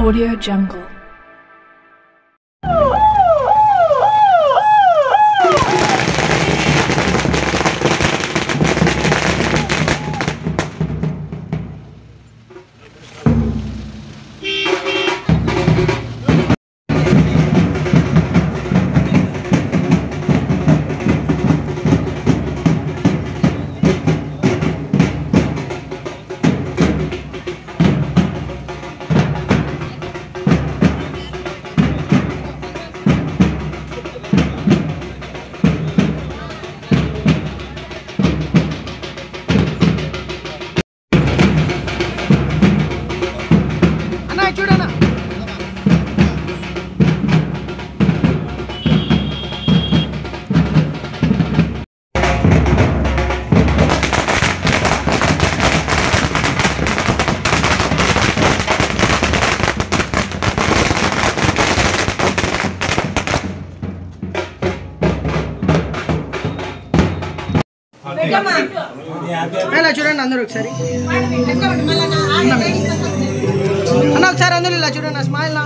Audio Jungle. అలా చూడండి అందరూ ఒకసారి అన్న ఒకసారి అందరూ ఇలా చూడండి స్మైల్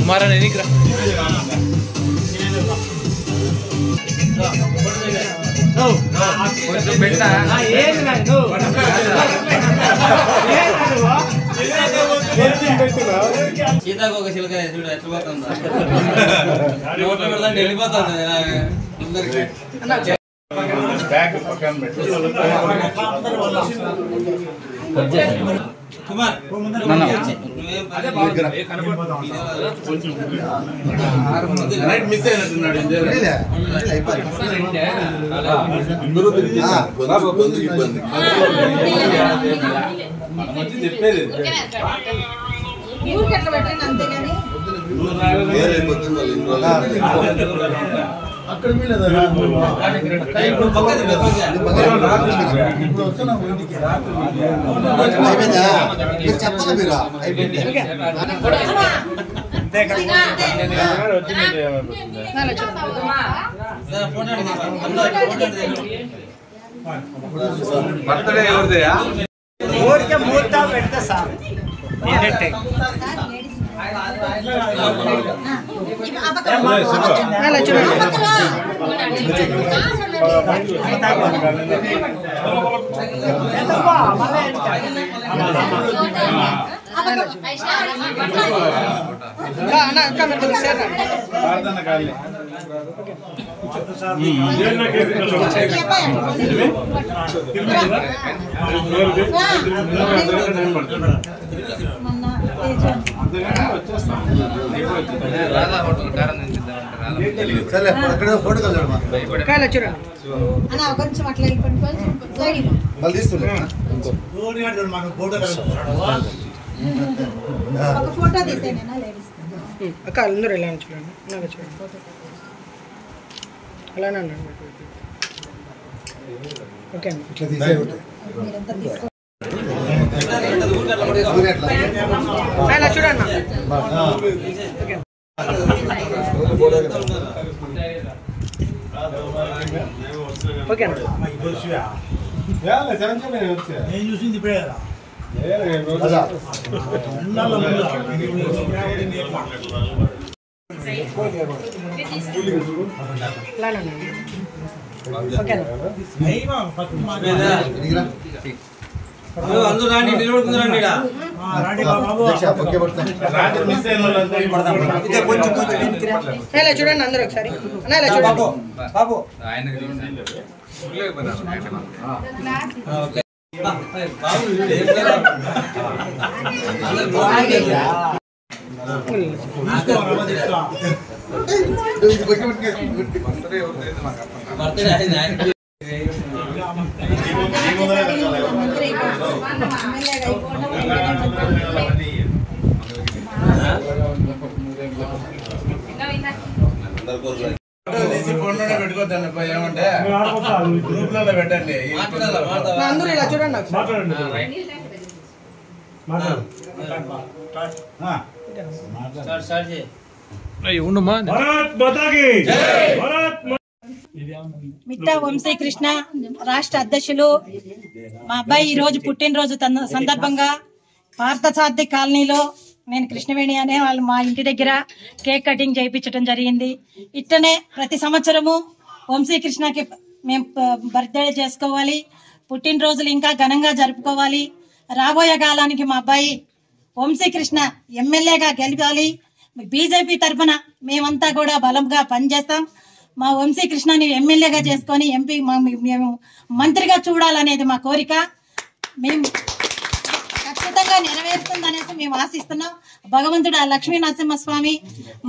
हमारा नहीं निकला సీతాకోక చిలుక చూడు ఎట్లా పోతుందా నోట్లో పెడతాంటే వెళ్ళిపోతుంది అందరికి కుమార్ మిస్ అయినట్టున్నాడు చెప్పేది అక్కడ బర్త్డే ఎవరిదయా ఊరికే మూర్తా పెడతా సార్ కొంచెం అట్లా ఒక ఫోటో తీసేనా లేడీస్ అక్క అందరూ ఇలా చూడండి నాకు చూడండి అలానే అన్నాడు ఓకే మీరంతా తీసుకో ఇలా చూడండి ఓకే నేను చూసింది ఇప్పుడే అందరూ రాండి, నిలబడుకుందండి. ఇలా చూడండి అందరూ ఒకసారి. అన్న ఇలా చూడండి. పెట్టుకోవద్దండి, ఏమంటే గ్రూప్లలో పెట్టండి. అందరూ ఇలా చూడండి ఒకసారి. మిట్టా వంశీకృష్ణ రాష్ట్ర అధ్యక్షులు. మా అబ్బాయి ఈ రోజు పుట్టినరోజు సందర్భంగా పార్థసారథి కాలనీలో నేను కృష్ణవేణి అనే వాళ్ళు మా ఇంటి దగ్గర కేక్ కటింగ్ చేయించడం జరిగింది. ఇట్టనే ప్రతి సంవత్సరము వంశీకృష్ణకి మేము బర్త్డే చేసుకోవాలి, పుట్టినరోజులు ఇంకా ఘనంగా జరుపుకోవాలి. రాబోయే కాలానికి మా అబ్బాయి వంశీకృష్ణ ఎమ్మెల్యేగా గెలవాలి. బీజేపీ తరఫున మేమంతా కూడా బలంగా పనిచేస్తాం. మా వంశీకృష్ణని ఎమ్మెల్యేగా చేసుకొని ఎంపీ మేము మంత్రిగా చూడాలనేది మా కోరిక. మేము ఖచ్చితంగా నెరవేరుతుందనేసి మేము ఆశిస్తున్నాం. భగవంతుడు ఆ లక్ష్మీ నరసింహస్వామి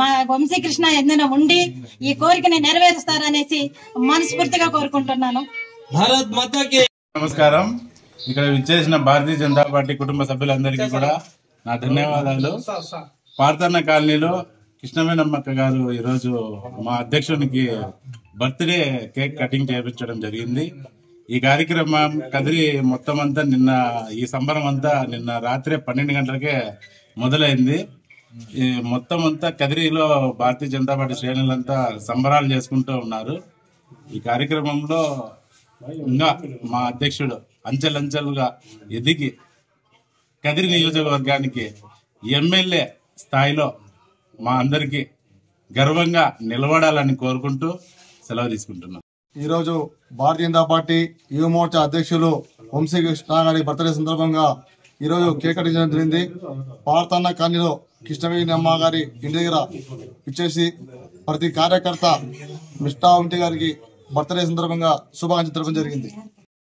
మా వంశీకృష్ణ ఎన్నెన ఉండి ఈ కోరికని నెరవేరుస్తారనేసి మనస్ఫూర్తిగా కోరుకుంటున్నాను. భారత్ మాతాకి నమస్కారం. ఇక్కడ విచ్చేసిన భారతీయ జనతా పార్టీ కుటుంబ సభ్యులందరికీ కూడా నా ధన్యవాదాలు. పార్థన్న కాలనీలో కృష్ణవేణమ్మక్క గారు ఈరోజు మా అధ్యక్షునికి బర్త్డే కేక్ కటింగ్ చేయించడం జరిగింది. ఈ కార్యక్రమం కదిరి మొత్తం అంతా ఈ సంబరం అంతా నిన్న రాత్రి 12 గంటలకే మొదలైంది. ఈ మొత్తం అంతా కదిరిలో భారతీయ జనతా పార్టీ శ్రేణులంతా సంబరాలు చేసుకుంటూ ఉన్నారు. ఈ కార్యక్రమంలో ఇంకా మా అధ్యక్షుడు అంచెలంచెలుగా ఎదిగి కదిరి నియోజకవర్గానికి ఎమ్మెల్యే స్థాయిలో మా అందరికీ గర్వంగా నిలబడాలని కోరుకుంటూ సెలవు తీసుకుంటున్నాం. ఈరోజు భారతీయ జనతా పార్టీ యువ మోర్చా అధ్యక్షులు వంశీకృష్ణ గారి బర్త్డే సందర్భంగా ఈరోజు కేక్ కటింగ్ చేయడం జరిగింది. పార్థన్న కాలనీలో కృష్ణవేణి అమ్మ గారి ఇంటి దగ్గర ఇచ్చేసి ప్రతి కార్యకర్త మిస్టా వంటి గారికి బర్త్డే సందర్భంగా శుభాకాంక్షలు తెలపడం జరిగింది.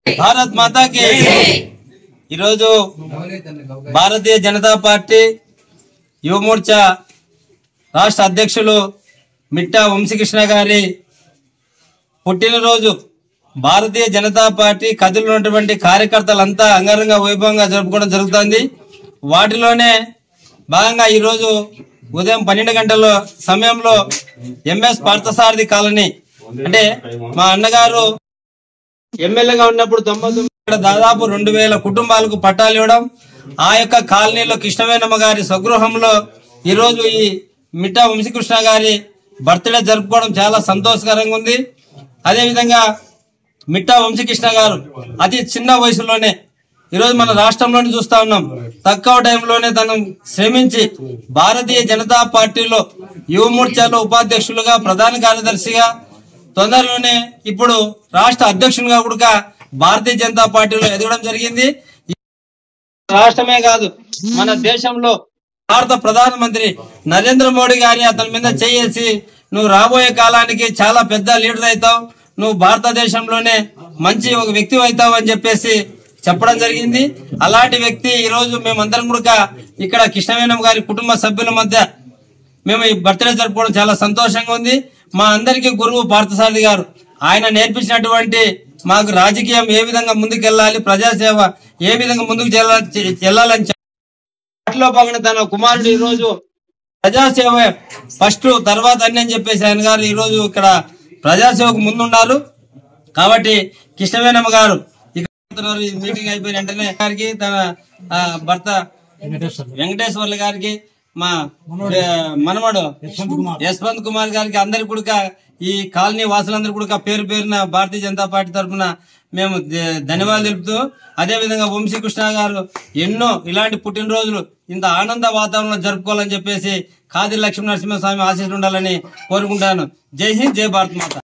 భారత్ మాతాకి. ఈరోజు భారతీయ జనతా పార్టీ యువ మోర్చా రాష్ట్ర అధ్యక్షులు మిట్టా వంశీకృష్ణ గారి పుట్టినరోజు భారతీయ జనతా పార్టీ కదిలో ఉన్నటువంటి కార్యకర్తలంతా అంగరంగ వైభవంగా జరుపుకోవడం జరుగుతుంది. వాటిలోనే భాగంగా ఈరోజు ఉదయం 12 గంటల సమయంలో ఎంఎస్ పార్థసారథి కాలనీ అంటే మా అన్నగారు ఎమ్మెల్యేగా ఉన్నప్పుడు 99 దాదాపు 2000 కుటుంబాలకు పట్టాలు ఇవ్వడం, ఆ యొక్క కాలనీలో కృష్ణవేణమ్మ గారి స్వగృహంలో ఈరోజు ఈ మిట్టా వంశీకృష్ణ గారి బర్త్డే జరుపుకోవడం చాలా సంతోషకరంగా ఉంది. అదేవిధంగా మిట్టా వంశీకృష్ణ గారు అతి చిన్న వయసులోనే ఈరోజు మన రాష్ట్రంలోనే చూస్తా ఉన్నాం. తక్కువ టైంలోనే తను శ్రమించి భారతీయ జనతా పార్టీలో యువ మోర్చాలో ఉపాధ్యక్షులుగా ప్రధాన కార్యదర్శిగా తొందరలోనే ఇప్పుడు రాష్ట్ర అధ్యక్షునిగా కూడా భారతీయ జనతా పార్టీలో ఎదగడం జరిగింది. రాష్ట్రమే కాదు మన దేశంలో భారత ప్రధానమంత్రి నరేంద్ర మోడీ గారి అతని మీద చేసి నువ్వు రాబోయే కాలానికి చాలా పెద్ద లీడర్ అవుతావు, నువ్వు భారతదేశంలోనే మంచి ఒక వ్యక్తి అవుతావు అని చెప్పేసి చెప్పడం జరిగింది. అలాంటి వ్యక్తి ఈ రోజు మేమందరం కూడా ఇక్కడ కృష్ణవేణమ్మ గారి కుటుంబ సభ్యుల మధ్య మేము ఈ బర్త్డే జరుపుకోవడం చాలా సంతోషంగా ఉంది. మా అందరికీ గురువు పార్థసారథి గారు ఆయన నేర్పించినటువంటి మాకు రాజకీయం ఏ విధంగా ముందుకెళ్లాలి, ప్రజాసేవ ఏ విధంగా ముందుకు వెళ్ళాలని వాటిలో భాగంగా తన కుమారుడు ఈ రోజు ప్రజాసేవ ఫస్ట్ తర్వాత అన్ని అని చెప్పేసి ఆయన గారు ఈ రోజు ఇక్కడ ప్రజాసేవకు ముందున్నారు. కాబట్టి కృష్ణవేణమ్మ గారు ఇక్కడ మీటింగ్ అయిపోయిన వెంటనే గారికి తన భర్త వెంకటేశ్వర్ల గారికి మా మనమడు యశ్వంత్ కుమార్ గారికి అందరికి కూడా ఈ కాలనీ వాసులందరూ కూడా పేరు పేరున భారతీయ జనతా పార్టీ తరఫున మేము ధన్యవాదాలు తెలుపుతూ, అదే విధంగా వంశీకృష్ణ గారు ఎన్నో ఇలాంటి పుట్టినరోజులు ఇంత ఆనంద వాతావరణంలో జరుపుకోవాలని చెప్పేసి కాదిరి లక్ష్మీ నరసింహస్వామి ఆశీస్సులు ఉండాలని కోరుకుంటాను. జై హింద్, జై భారత్ మాత.